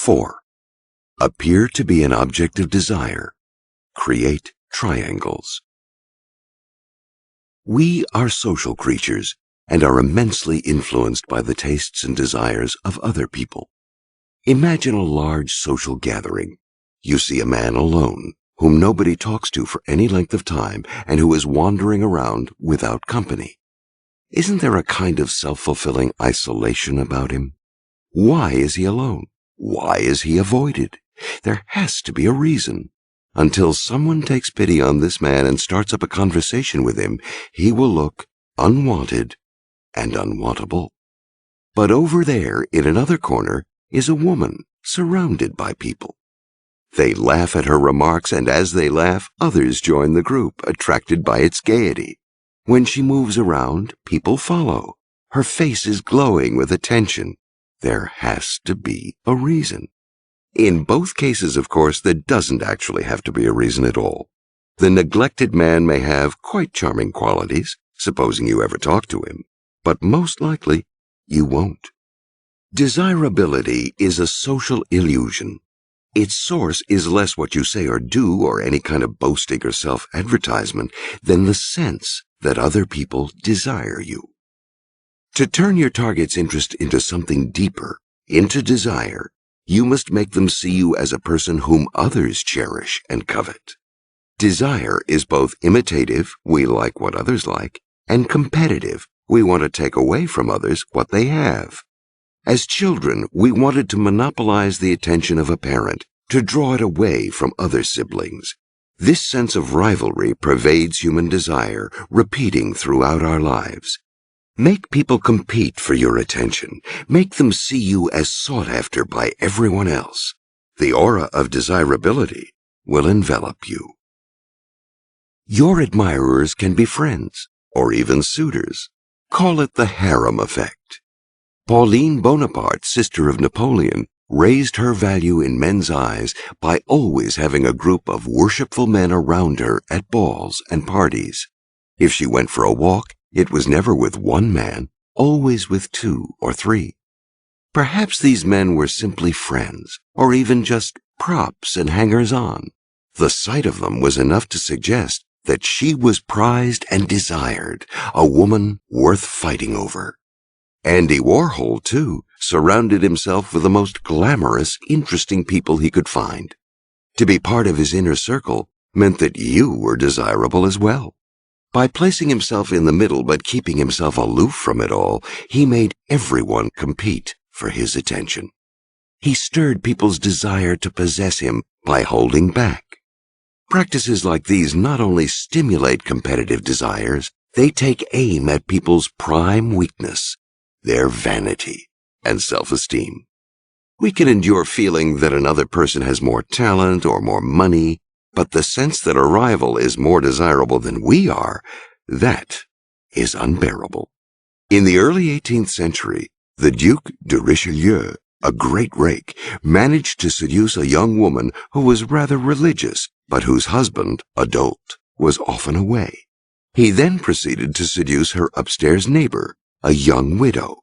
4. Appear to be an object of desire. Create triangles. We are social creatures and are immensely influenced by the tastes and desires of other people. Imagine a large social gathering. You see a man alone, whom nobody talks to for any length of time and who is wandering around without company. Isn't there a kind of self-fulfilling isolation about him? Why is he alone? Why is he avoided? There has to be a reason. Until someone takes pity on this man and starts up a conversation with him, he will look unwanted and unwantable. But over there, in another corner, is a woman surrounded by people. They laugh at her remarks, and as they laugh, others join the group, attracted by its gaiety. When she moves around, people follow. Her face is glowing with attention. There has to be a reason. In both cases, of course, there doesn't actually have to be a reason at all. The neglected man may have quite charming qualities, supposing you ever talk to him, but most likely you won't. Desirability is a social illusion. Its source is less what you say or do or any kind of boasting or self-advertisement than the sense that other people desire you. To turn your target's interest into something deeper, into desire, you must make them see you as a person whom others cherish and covet. Desire is both imitative, we like what others like, and competitive, we want to take away from others what they have. As children, we wanted to monopolize the attention of a parent, to draw it away from other siblings. This sense of rivalry pervades human desire, repeating throughout our lives. Make people compete for your attention. Make them see you as sought after by everyone else. The aura of desirability will envelop you. Your admirers can be friends, or even suitors. Call it the harem effect. Pauline Bonaparte, sister of Napoleon, raised her value in men's eyes by always having a group of worshipful men around her at balls and parties. If she went for a walk, it was never with one man, always with 2 or 3. Perhaps these men were simply friends, or even just props and hangers-on. The sight of them was enough to suggest that she was prized and desired, a woman worth fighting over. Andy Warhol, too, surrounded himself with the most glamorous, interesting people he could find. To be part of his inner circle meant that you were desirable as well. By placing himself in the middle but keeping himself aloof from it all, he made everyone compete for his attention. He stirred people's desire to possess him by holding back. Practices like these not only stimulate competitive desires, they take aim at people's prime weakness, their vanity and self-esteem. We can endure feeling that another person has more talent or more money, but the sense that a rival is more desirable than we are, that is unbearable. In the early 18th century, the Duc de Richelieu, a great rake, managed to seduce a young woman who was rather religious, but whose husband, adult, was often away. He then proceeded to seduce her upstairs neighbor, a young widow.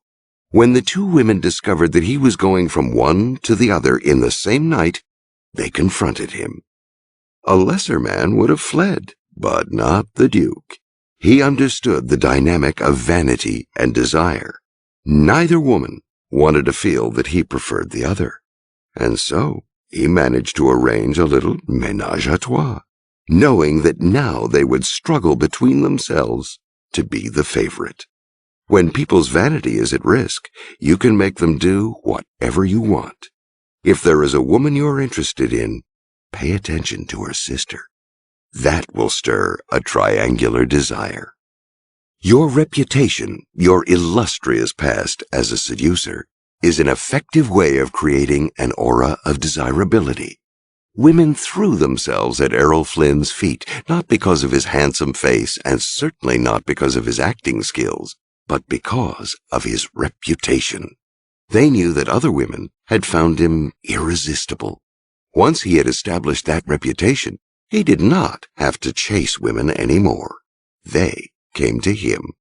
When the 2 women discovered that he was going from one to the other in the same night, they confronted him. A lesser man would have fled, but not the Duke. He understood the dynamic of vanity and desire. Neither woman wanted to feel that he preferred the other, and so he managed to arrange a little ménage à trois, knowing that now they would struggle between themselves to be the favorite. When people's vanity is at risk, you can make them do whatever you want. If there is a woman you're interested in, pay attention to her sister. That will stir a triangular desire. Your reputation, your illustrious past as a seducer, is an effective way of creating an aura of desirability. Women threw themselves at Errol Flynn's feet, not because of his handsome face and certainly not because of his acting skills, but because of his reputation. They knew that other women had found him irresistible. Once he had established that reputation, he did not have to chase women anymore. They came to him.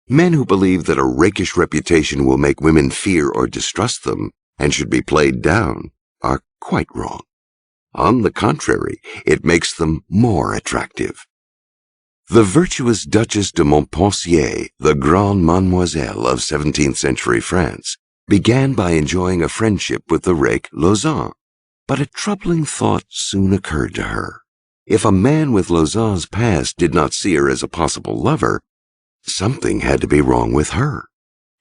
Men who believe that a rakish reputation will make women fear or distrust them and should be played down quite wrong. On the contrary, it makes them more attractive. The virtuous Duchess de Montpensier, the grande mademoiselle of 17th century France, began by enjoying a friendship with the rake Lauzun. But a troubling thought soon occurred to her. If a man with Lauzun's past did not see her as a possible lover, something had to be wrong with her.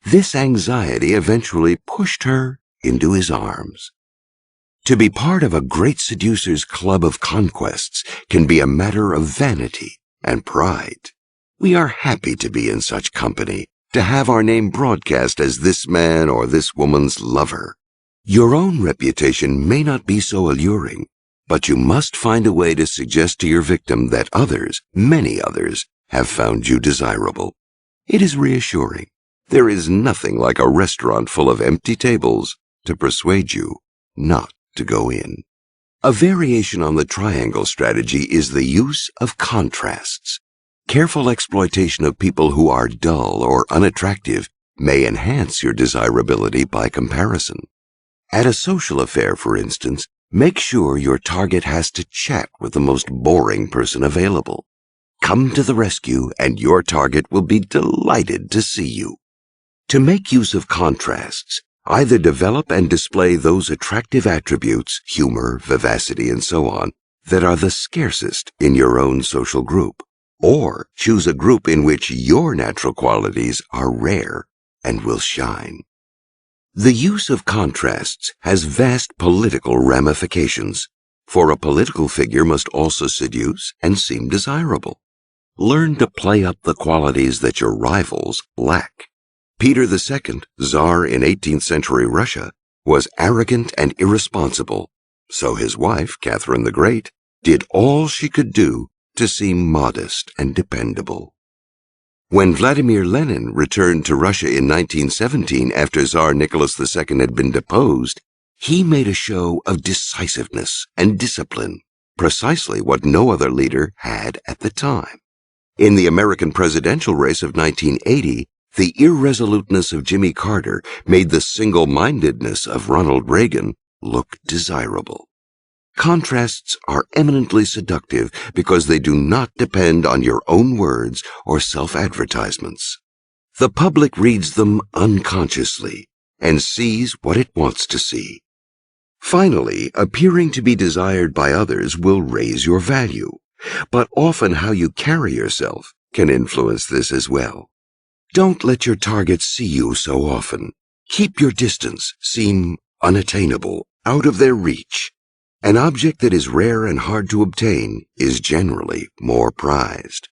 This anxiety eventually pushed her into his arms. To be part of a great seducer's club of conquests can be a matter of vanity and pride. We are happy to be in such company, to have our name broadcast as this man or this woman's lover. Your own reputation may not be so alluring, but you must find a way to suggest to your victim that others, many others, have found you desirable. It is reassuring. There is nothing like a restaurant full of empty tables to persuade you not to go in. A variation on the triangle strategy is the use of contrasts. Careful exploitation of people who are dull or unattractive may enhance your desirability by comparison. At a social affair, for instance, make sure your target has to chat with the most boring person available. Come to the rescue, and your target will be delighted to see you. To make use of contrasts, either develop and display those attractive attributes, humor, vivacity, and so on, that are the scarcest in your own social group, or choose a group in which your natural qualities are rare and will shine. The use of contrasts has vast political ramifications, for a political figure must also seduce and seem desirable. Learn to play up the qualities that your rivals lack. Peter II, Tsar in 18th century Russia, was arrogant and irresponsible, so his wife, Catherine the Great, did all she could do to seem modest and dependable. When Vladimir Lenin returned to Russia in 1917 after Tsar Nicholas II had been deposed, he made a show of decisiveness and discipline, precisely what no other leader had at the time. In the American presidential race of 1980, the irresoluteness of Jimmy Carter made the single-mindedness of Ronald Reagan look desirable. Contrasts are eminently seductive because they do not depend on your own words or self-advertisements. The public reads them unconsciously and sees what it wants to see. Finally, appearing to be desired by others will raise your value, but often how you carry yourself can influence this as well. Don't let your target see you so often. Keep your distance, seem unattainable, out of their reach. An object that is rare and hard to obtain is generally more prized.